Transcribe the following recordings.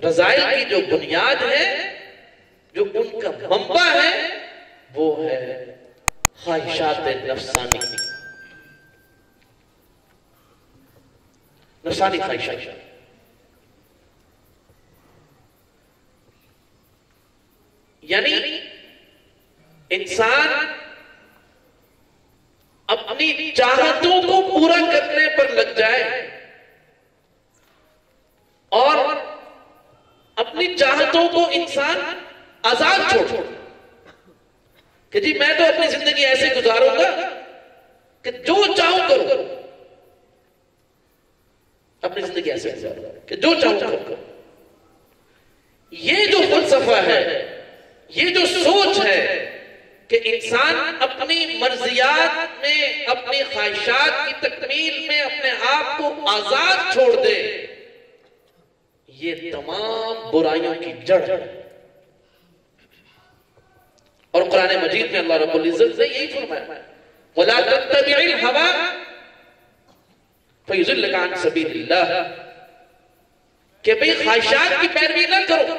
رذائل کی جو بنیاد ہے، جو ان کا منبع ہے، وہ ہے خواہشات نفسانی، نفسانی خواہشات۔ یعنی انسان اپنی چاہتوں کو پورا کرنے پر لگ جائے اور اپنی چاہتوں کو انسان آزاد چھوڑ کہ جی میں تو اپنی زندگی ایسے گزاروں گا کہ جو چاہوں کروں، اپنی زندگی ایسے گزاروں گا کہ جو چاہوں کروں۔ یہ جو فلسفہ ہے، یہ جو سوچ ہے کہ انسان اپنی مرضیات میں، اپنی خواہشات کی تکمیل میں اپنے آپ کو آزاد چھوڑ دے، یہ تمام برائیوں کی جڑ ہے۔ اور قرآن مجید میں اللہ رب العزت نے یہی فرمایا وَلَا تَتَّبِعِ الْهَوَىٰ فَيُضِلَّكَ عَنْ سَبِيلِ اللَّهِ، کہ بھئی خواہشات کی پیروی نہ کرو،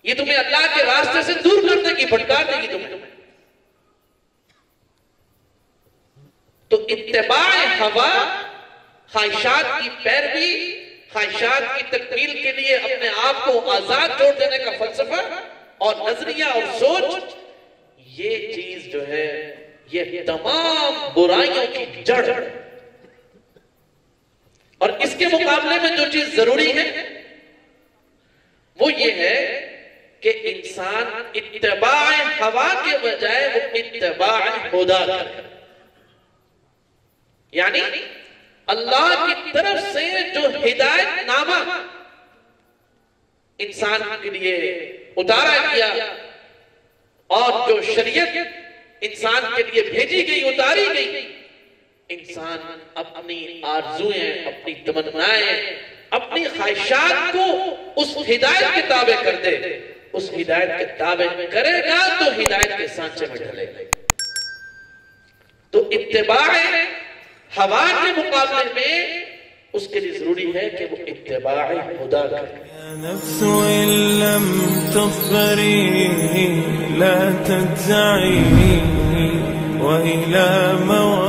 یہ تمہیں اللہ کے راستے سے دور کرنے کی، بھٹکا دے گی تمہیں۔ تو اتباع ہوا، خواہشات کی پیروی، خواہشات کی تکمیل کے لیے اپنے آپ کو آزاد چھوڑ دینے کا فلسفہ اور نظریہ اور سوچ، یہ چیز جو ہے یہ تمام برائیوں کی جڑ ہے۔ اور اس کے مقابلے میں جو چیز ضروری ہے وہ یہ ہے کہ انسان اتباع ہوا کے بجائے وہ اتباع خدا کرے، یعنی اللہ کی طرف سے جو ہدایت نامہ انسان کے لیے اتارا گیا اور جو شریعت انسان کے لیے بھیجی گئی، اتاری گئی، انسان اپنی آرزویں، اپنی تمنائیں، اپنی خواہشات کو اس ہدایت کے تابع کر دے، اس ہدایت کے تابع کرے گا تو ہدایت کے سانچے میں ڈھلے گا۔ تو اتباع ہوا کے مقابلے میں اس کے لیے ضروری ہے کہ وہ اتباع خدا کرے۔ يا نفس إن لم تظفري لا تجزعي وإلى موت